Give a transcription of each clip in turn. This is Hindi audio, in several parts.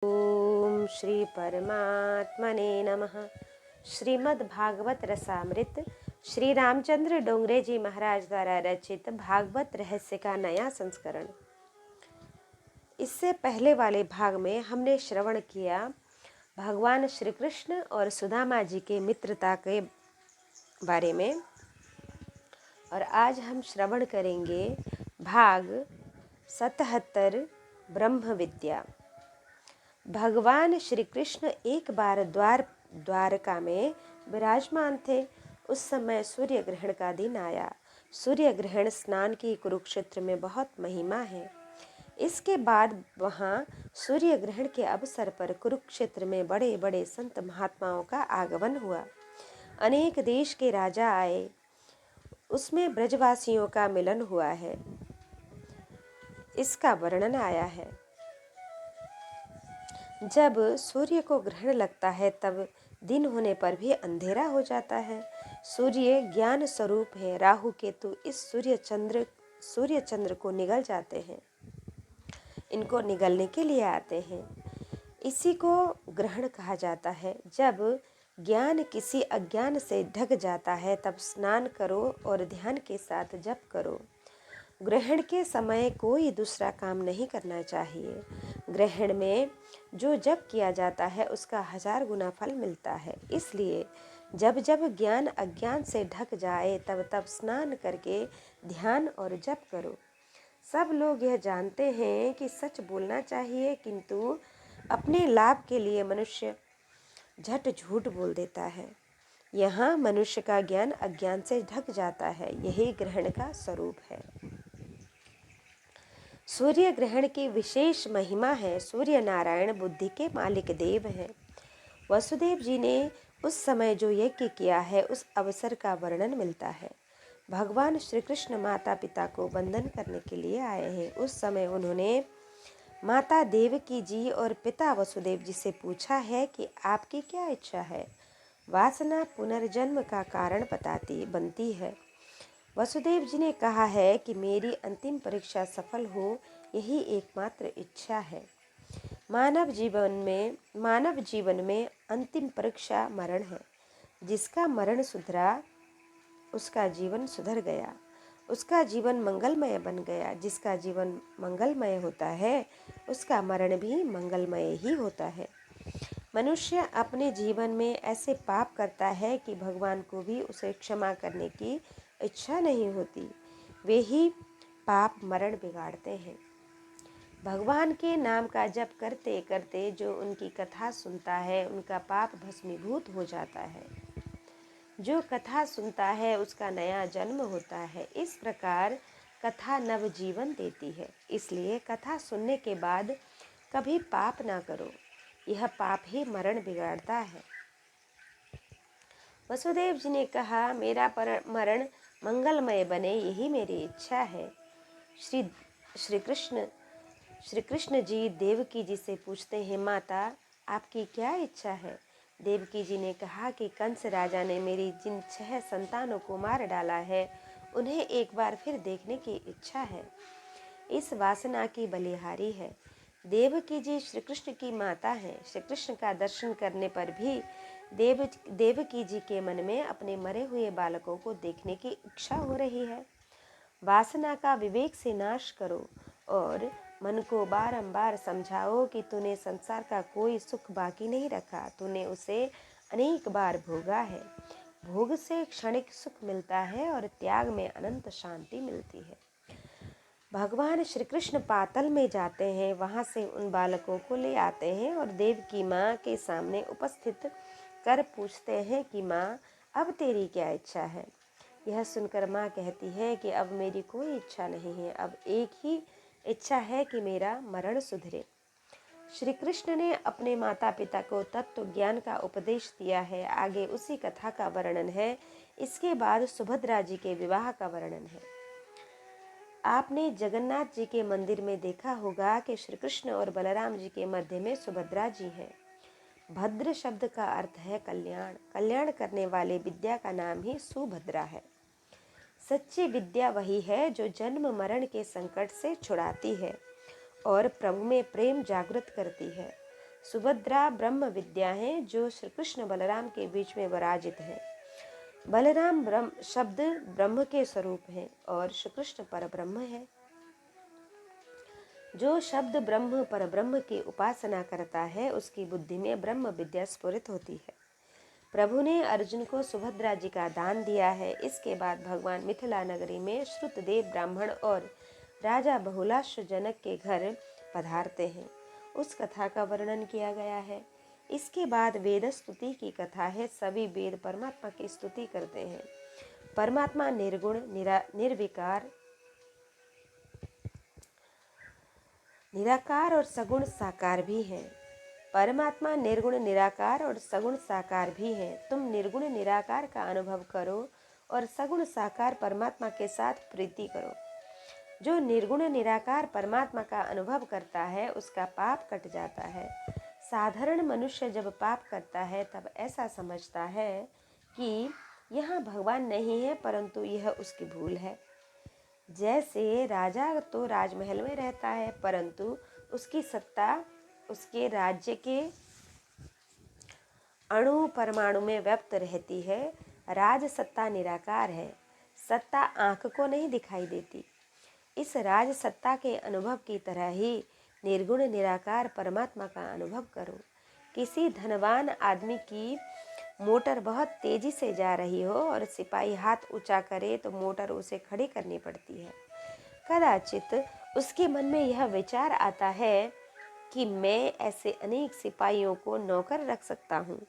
ओम श्री परमात्मने नमः। श्रीमद् भागवत रसामृत श्री रामचंद्र डोंगरे जी महाराज द्वारा रचित भागवत रहस्य का नया संस्करण। इससे पहले वाले भाग में हमने श्रवण किया भगवान श्री कृष्ण और सुदामा जी के मित्रता के बारे में, और आज हम श्रवण करेंगे भाग 77 ब्रह्म विद्या। भगवान श्री कृष्ण एक बार द्वारका में विराजमान थे। उस समय सूर्य ग्रहण का दिन आया। सूर्य ग्रहण स्नान की कुरुक्षेत्र में बहुत महिमा है। इसके बाद वहाँ सूर्य ग्रहण के अवसर पर कुरुक्षेत्र में बड़े बड़े संत महात्माओं का आगमन हुआ। अनेक देश के राजा आए। उसमें ब्रजवासियों का मिलन हुआ है, इसका वर्णन आया है। जब सूर्य को ग्रहण लगता है तब दिन होने पर भी अंधेरा हो जाता है। सूर्य ज्ञान स्वरूप है। राहु केतु इस सूर्य चंद्र को निगल जाते हैं, इनको निगलने के लिए आते हैं। इसी को ग्रहण कहा जाता है। जब ज्ञान किसी अज्ञान से ढक जाता है तब स्नान करो और ध्यान के साथ जप करो। ग्रहण के समय कोई दूसरा काम नहीं करना चाहिए। ग्रहण में जो जप किया जाता है उसका 1000 गुना फल मिलता है। इसलिए जब जब ज्ञान अज्ञान से ढक जाए तब तब स्नान करके ध्यान और जप करो। सब लोग यह जानते हैं कि सच बोलना चाहिए, किंतु अपने लाभ के लिए मनुष्य झट झूठ बोल देता है। यहाँ मनुष्य का ज्ञान अज्ञान से ढक जाता है। यही ग्रहण का स्वरूप है। सूर्य ग्रहण की विशेष महिमा है। सूर्य नारायण बुद्धि के मालिक देव हैं। वसुदेव जी ने उस समय जो यज्ञ किया है उस अवसर का वर्णन मिलता है। भगवान श्री कृष्ण माता पिता को वंदन करने के लिए आए हैं। उस समय उन्होंने माता देवकी जी और पिता वसुदेव जी से पूछा है कि आपकी क्या इच्छा है। वासना पुनर्जन्म का कारण बनती है। वसुदेव जी ने कहा है कि मेरी अंतिम परीक्षा सफल हो, यही एकमात्र इच्छा है। मानव जीवन में अंतिम परीक्षा मरण है। जिसका मरण सुधरा उसका जीवन सुधर गया, उसका जीवन मंगलमय बन गया। जिसका जीवन मंगलमय होता है उसका मरण भी मंगलमय ही होता है। मनुष्य अपने जीवन में ऐसे पाप करता है कि भगवान को भी उसे क्षमा करने की इच्छा नहीं होती। वे ही पाप मरण बिगाड़ते हैं। भगवान के नाम का जप करते करते जो उनकी कथा सुनता है उनका पाप भस्मीभूत हो जाता है। जो कथा सुनता है उसका नया जन्म होता है। इस प्रकार कथा नव जीवन देती है। इसलिए कथा सुनने के बाद कभी पाप ना करो। यह पाप ही मरण बिगाड़ता है। वसुदेव जी ने कहा, मेरा मरण मंगलमय बने, यही मेरी इच्छा है। श्री कृष्ण जी देवकी जी से पूछते हैं, माता आपकी क्या इच्छा है। देवकी जी ने कहा कि कंस राजा ने मेरी जिन 6 संतानों को मार डाला है उन्हें एक बार फिर देखने की इच्छा है। इस वासना की बलिहारी है। देवकी जी श्री कृष्ण की माता हैं। श्री कृष्ण का दर्शन करने पर भी देवकी जी के मन में अपने मरे हुए बालकों को देखने की इच्छा हो रही है। वासना का विवेक से नाश करो और मन को बारंबार समझाओ कि तूने संसार का कोई सुख बाकी नहीं रखा। तूने उसे अनेक बार भोगा है। भोग से क्षणिक सुख मिलता है और त्याग में अनंत शांति मिलती है। भगवान श्री कृष्ण पाताल में जाते हैं। वहां से उन बालकों को ले आते हैं और देव की माँ के सामने उपस्थित कर पूछते हैं कि माँ अब तेरी क्या इच्छा है। यह सुनकर माँ कहती है कि अब मेरी कोई इच्छा नहीं है। अब एक ही इच्छा है कि मेरा मरण सुधरे। श्री कृष्ण ने अपने माता पिता को तत्व ज्ञान का उपदेश दिया है। आगे उसी कथा का वर्णन है। इसके बाद सुभद्रा जी के विवाह का वर्णन है। आपने जगन्नाथ जी के मंदिर में देखा होगा कि श्री कृष्ण और बलराम जी के मध्य में सुभद्रा जी हैं। भद्र शब्द का अर्थ है कल्याण। कल्याण करने वाले विद्या का नाम ही सुभद्रा है। सच्ची विद्या वही है जो जन्म मरण के संकट से छुड़ाती है और प्रभु में प्रेम जागृत करती है। सुभद्रा ब्रह्म विद्या है जो श्री कृष्ण बलराम के बीच में विराजित है। बलराम ब्रह्म शब्द ब्रह्म के स्वरूप है और श्री कृष्ण पर ब्रह्म है। जो शब्द ब्रह्म पर ब्रह्म की उपासना करता है उसकी बुद्धि में ब्रह्म विद्या स्फुरित होती है। प्रभु ने अर्जुन को सुभद्रा जी का दान दिया है। इसके बाद भगवान मिथिला नगरी में श्रुतदेव ब्राह्मण और राजा बहुलाश्व जनक के घर पधारते हैं। उस कथा का वर्णन किया गया है। इसके बाद वेद स्तुति की कथा है। सभी वेद परमात्मा की स्तुति करते हैं। परमात्मा निर्गुण निर्विकार निराकार और सगुण साकार भी है। परमात्मा निर्गुण निराकार और सगुण साकार भी है। तुम निर्गुण निराकार का अनुभव करो और सगुण साकार परमात्मा के साथ प्रीति करो। जो निर्गुण निराकार परमात्मा का अनुभव करता है उसका पाप कट जाता है। साधारण मनुष्य जब पाप करता है तब ऐसा समझता है कि यहाँ भगवान नहीं है, परंतु यह उसकी भूल है। जैसे राजा तो राजमहल में रहता है, परंतु उसकी सत्ता उसके राज्य के अणु परमाणु में व्याप्त रहती है। राज सत्ता निराकार है। सत्ता आंख को नहीं दिखाई देती। इस राज सत्ता के अनुभव की तरह ही निर्गुण निराकार परमात्मा का अनुभव करो। किसी धनवान आदमी की मोटर बहुत तेजी से जा रही हो और सिपाही हाथ ऊंचा करे तो मोटर उसे खड़ी करनी पड़ती है। कदाचित उसके मन में यह विचार आता है कि मैं ऐसे अनेक सिपाहियों को नौकर रख सकता हूँ।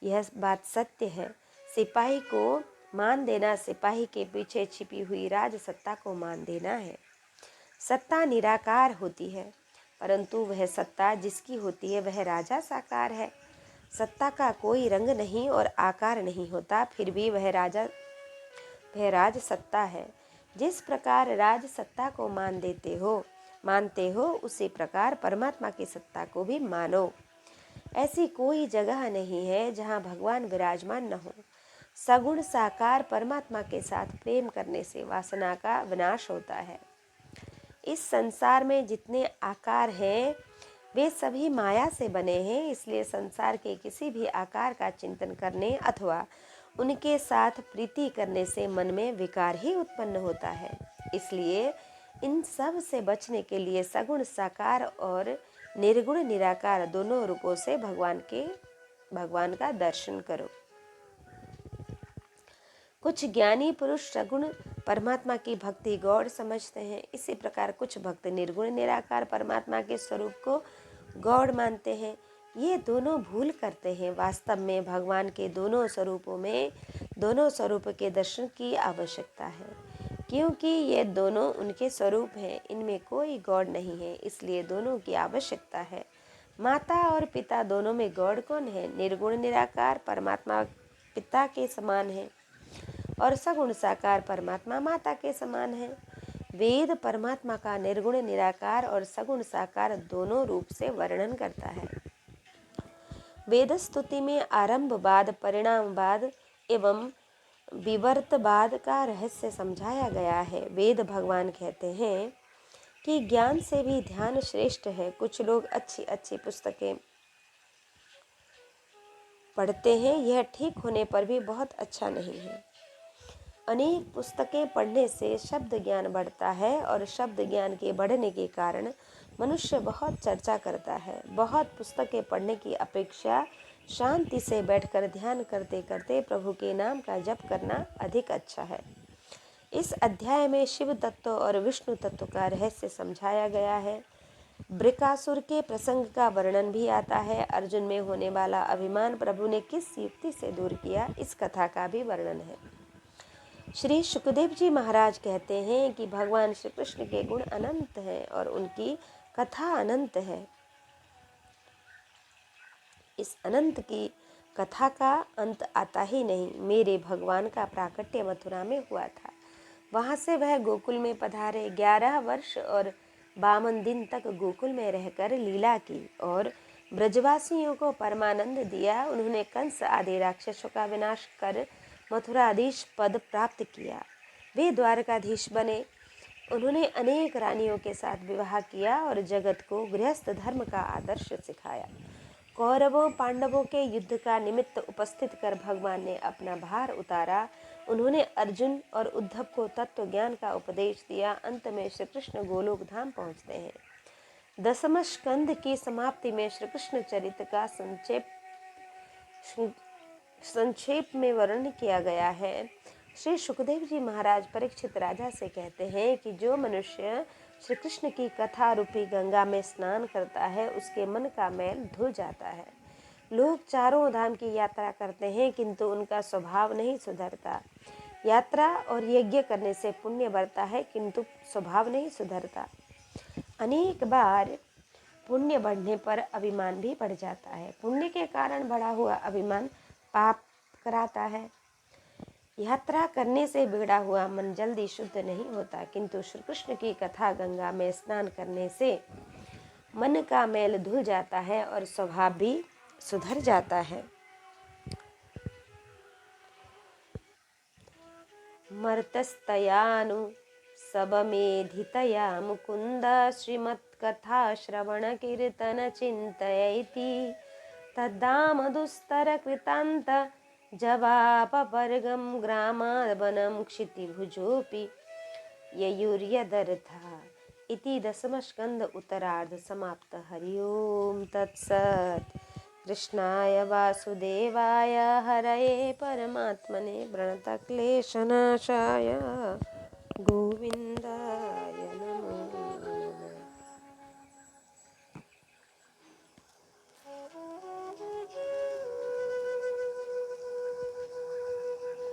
यह बात सत्य है। सिपाही को मान देना सिपाही के पीछे छिपी हुई राज सत्ता को मान देना है। सत्ता निराकार होती है, परंतु वह सत्ता जिसकी होती है वह राजा साकार है। सत्ता का कोई रंग नहीं और आकार नहीं होता, फिर भी वह राज सत्ता है। जिस प्रकार राज सत्ता को मानते हो उसी प्रकार परमात्मा की सत्ता को भी मानो। ऐसी कोई जगह नहीं है जहाँ भगवान विराजमान न हो। सगुण साकार परमात्मा के साथ प्रेम करने से वासना का विनाश होता है। इस संसार में जितने आकार हैं वे सभी माया से बने हैं, इसलिए संसार के किसी भी आकार का चिंतन करने अथवा उनके साथ प्रीति करने से मन में विकार ही उत्पन्न होता है। इसलिए इन सब से बचने के लिए सगुण साकार और निर्गुण निराकार दोनों रूपों से भगवान का दर्शन करो। कुछ ज्ञानी पुरुष सगुण परमात्मा की भक्ति गौड़ समझते हैं। इसी प्रकार कुछ भक्त निर्गुण निराकार परमात्मा के स्वरूप को गौड़ मानते हैं। ये दोनों भूल करते हैं। वास्तव में भगवान के दोनों स्वरूप के दर्शन की आवश्यकता है, क्योंकि ये दोनों उनके स्वरूप हैं। इनमें कोई गौड़ नहीं है, इसलिए दोनों की आवश्यकता है। माता और पिता दोनों में गौड़ कौन है? निर्गुण निराकार परमात्मा पिता के समान है और सगुण साकार परमात्मा माता के समान है। वेद परमात्मा का निर्गुण निराकार और सगुण साकार दोनों रूप से वर्णन करता है। वेद स्तुति में आरंभवाद, परिणामवाद एवं विवर्तवाद का रहस्य समझाया गया है। वेद भगवान कहते हैं कि ज्ञान से भी ध्यान श्रेष्ठ है। कुछ लोग अच्छी अच्छी पुस्तकें पढ़ते हैं, यह ठीक होने पर भी बहुत अच्छा नहीं है। अनेक पुस्तकें पढ़ने से शब्द ज्ञान बढ़ता है और शब्द ज्ञान के बढ़ने के कारण मनुष्य बहुत चर्चा करता है। बहुत पुस्तकें पढ़ने की अपेक्षा शांति से बैठकर ध्यान करते करते प्रभु के नाम का जप करना अधिक अच्छा है। इस अध्याय में शिव तत्व और विष्णु तत्व का रहस्य समझाया गया है। बृकासुर के प्रसंग का वर्णन भी आता है। अर्जुन में होने वाला अभिमान प्रभु ने किस युक्ति से दूर किया, इस कथा का भी वर्णन है। श्री सुखदेव जी महाराज कहते हैं कि भगवान श्री कृष्ण के गुण अनंत हैं और उनकी कथा अनंत है। इस अनंत की कथा का अंत आता ही नहीं। मेरे भगवान का प्राकट्य मथुरा में हुआ था। वहाँ से वह गोकुल में पधारे। 11 वर्ष और 52 दिन तक गोकुल में रहकर लीला की और ब्रजवासियों को परमानंद दिया। उन्होंने कंस आदि राक्षसों का विनाश कर मथुराधीश पद प्राप्त किया। वे द्वारकाधीश बने। उन्होंने अनेक रानियों के साथ विवाह किया और जगत को गृहस्थ धर्म का आदर्श सिखाया। कौरवों पांडवों के युद्ध का निमित्त उपस्थित कर भगवान ने अपना भार उतारा। उन्होंने अर्जुन और उद्धव को तत्व ज्ञान का उपदेश दिया। अंत में श्री कृष्ण गोलोक धाम पहुँचते हैं। दसम स्कंद की समाप्ति में श्री कृष्ण चरित्र का संक्षेप में वर्णन किया गया है। श्री सुखदेव जी महाराज परीक्षित राजा से कहते हैं कि जो मनुष्य श्री कृष्ण की कथा रूपी गंगा में स्नान करता है उसके मन का मैल धुल जाता है। लोग चारों धाम की यात्रा करते हैं किंतु उनका स्वभाव नहीं सुधरता। यात्रा और यज्ञ करने से पुण्य बढ़ता है किंतु स्वभाव नहीं सुधरता। अनेक बार पुण्य बढ़ने पर अभिमान भी बढ़ जाता है। पुण्य के कारण बढ़ा हुआ अभिमान पाप कराता है। यात्रा करने से बिगड़ा हुआ मन जल्दी शुद्ध नहीं होता किंतु श्री कृष्ण की कथा गंगा में स्नान करने से मन का मैल धुल जाता है और स्वभाव भी सुधर जाता है। मर्तस्तयानु सबमेधितया मुकुंद श्रीमत्कथा श्रवण कीर्तन चिंतयति तद्दाम दुस्तर कृतांत जवापवर्गं ग्रामावनं क्षितिभुजोऽपि ययुर्यदर्था इति दशमस्कंद उत्तरार्ध समाप्त। हरि ओम तत्सत्। कृष्णाय वासुदेवाय हरये परमात्मने प्रणतक्लेशनाशाय गोविंद।